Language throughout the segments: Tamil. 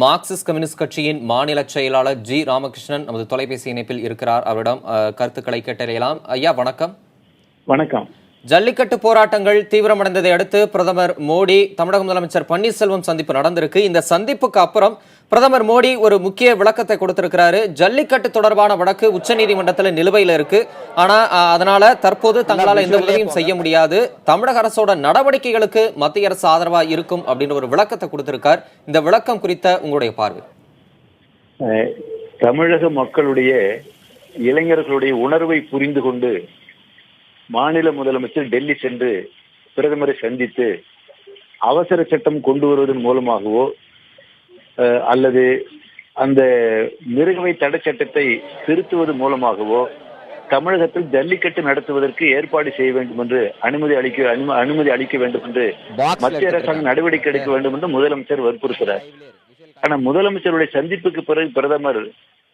மார்க்சிஸ்ட் கம்யூனிஸ்ட் கட்சியின் மாநில செயலாளர் ஜி ராமகிருஷ்ணன் நமது தொலைபேசி இணைப்பில் இருக்கிறார். அவரிடம் கருத்துக்களை கேட்டறியலாம். ஐயா வணக்கம். வணக்கம். ஜல்லிக்கட்டு போராட்டங்கள் தீவிரமடைந்ததை அடுத்து பிரதமர் மோடி, தமிழக முதலமைச்சர் பன்னீர்செல்வம் சந்திப்பு நடந்திருக்கு. இந்த சந்திப்புக்கு அப்புறம் பிரதமர் மோடி ஒரு முக்கிய விளக்கத்தை கொடுத்திருக்கிறாரு. ஜல்லிக்கட்டு தொடர்பான வழக்கு உச்சநீதிமன்றத்தில் நிலுவையில் இருக்கு. ஆனா அதனால தற்போது தங்களால எந்த உதவியும் செய்ய முடியாது. தமிழக அரசோட நடவடிக்கைகளுக்கு மத்திய அரசு ஆதரவா இருக்கும் அப்படின்னு ஒரு விளக்கத்தை கொடுத்திருக்கார். இந்த விளக்கம் குறித்த உங்களுடைய பார்வை? தமிழக மக்களுடைய இளைஞர்களுடைய உணர்வை புரிந்து கொண்டு மாநில முதலமைச்சர் டெல்லி சென்று பிரதமரை சந்தித்து அவசர சட்டம் கொண்டு வருவதன் மூலமாகவோ அல்லது அந்த மிருகவை தடை சட்டத்தை திருத்துவது மூலமாகவோ தமிழகத்தில் ஜல்லிக்கட்டு நடத்துவதற்கு ஏற்பாடு செய்ய வேண்டும் என்று அனுமதி அளிக்க வேண்டும் என்று மத்திய அரசாங்கம் நடவடிக்கை எடுக்க வேண்டும் என்று முதலமைச்சர் வற்புறுத்துகிறார். ஆனா முதலமைச்சருடைய சந்திப்புக்கு பிறகு பிரதமர்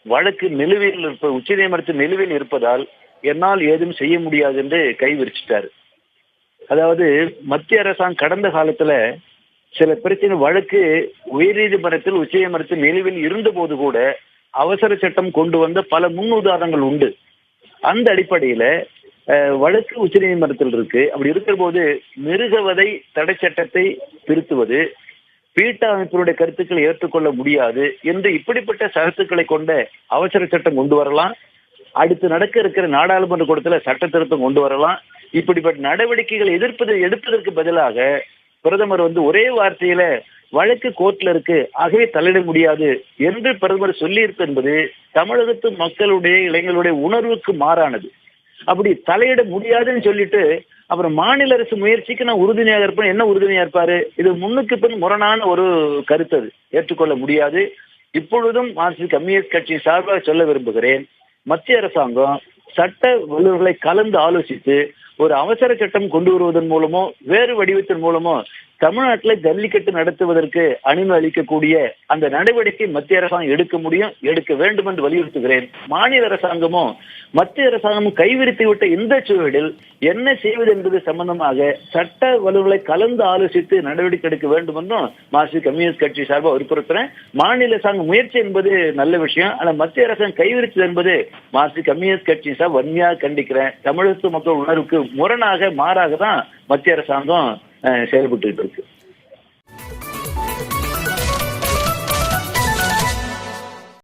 வழக்கு நிலுவையில் உச்சநீதிமன்றத்தில் நிலுவையில் இருப்பதால் என்னால் ஏதும் செய்ய முடியாது என்று கை விரிச்சிட்டாரு. அதாவது மத்திய அரசாங்கம் கடந்த காலத்துல சில பிரச்சனை வழக்கு உயர்நீதிமன்றத்தில் உச்சநீதிமன்றத்தில் நிலுவையில் இருந்த போது கூட அவசர சட்டம் கொண்டு வந்த பல முன் உதாரணங்கள் உண்டு. அந்த அடிப்படையில வழக்கு உச்சநீதிமன்றத்தில் இருக்கு. அப்படி இருக்கிற போது மிருகவதை தடை சட்டத்தை திருத்துவது, பீட்டா அமைப்பினுடைய கருத்துக்களை ஏற்றுக்கொள்ள முடியாது என்று இப்படிப்பட்ட கருத்துக்களை கொண்ட அவசர சட்டம் கொண்டு வரலாம். அடுத்து நடக்க இருக்கிற நாடாளுமன்ற கூட்டத்துல சட்ட திருத்தம் கொண்டு வரலாம். இப்படிப்பட்ட நடவடிக்கைகளை எடுப்பதற்கு பதிலாக பிரதமர் ஒரே வார்த்தையில வழக்கு கோர்ட்ல இருக்கு, ஆகவே தலையிட முடியாது என்று பிரதமர் சொல்லி இருப்பது என்பது தமிழகத்து மக்களுடைய இளைஞர்களுடைய உணர்வுக்கு மாறானது. அப்படி தலையிட முடியாதுன்னு சொல்லிட்டு அப்புறம் மாநில அரசு முயற்சிக்கு நான் உறுதுணையாக இருப்பேன். என்ன உறுதுணையா இருப்பாரு? இது முன்னுக்கு பின் முரணான ஒரு கருத்து, அது ஏற்றுக்கொள்ள முடியாது. இப்பொழுதும் மார்க்சிஸ்ட் கம்யூனிஸ்ட் கட்சி சார்பாக சொல்ல விரும்புகிறேன், மத்திய அரசாங்கம் சட்ட வல்லுநர்களை கலந்து ஆலோசித்து ஒரு அவசர சட்டம் கொண்டு வருவதன் மூலமோ வேறு வடிவத்தின் மூலமோ தமிழ்நாட்டில் ஜல்லிக்கட்டு நடத்துவதற்கு அனுமதி அளிக்கக்கூடிய அந்த நடவடிக்கை மத்திய அரசாங்கம் எடுக்க முடியும், எடுக்க வேண்டும் என்று வலியுறுத்துகிறேன். மாநில அரசாங்கமும் மத்திய அரசாங்கமும் கைவிரித்து விட்ட இந்த சூழலில் என்ன செய்வது என்பது சம்பந்தமாக சட்ட வல்லுநர்களை கலந்து ஆலோசித்து நடவடிக்கை எடுக்க வேண்டும் என்றும் மார்க்சிஸ்ட் கம்யூனிஸ்ட் கட்சி சார்பாக வற்புறுத்துறேன். மாநில அரசாங்க முயற்சி என்பது நல்ல விஷயம், ஆனால் மத்திய அரசாங்கம் கைவிரித்தது என்பது மார்க்சிஸ்ட் கம்யூனிஸ்ட் கட்சி சார்பாக வன்மையாக கண்டிக்கிறேன். தமிழகத்து மக்கள் உணர்வுக்கு முரணாக மாறாக தான் மத்திய அரசாங்கம் செயல்பட்டு இருக்கு.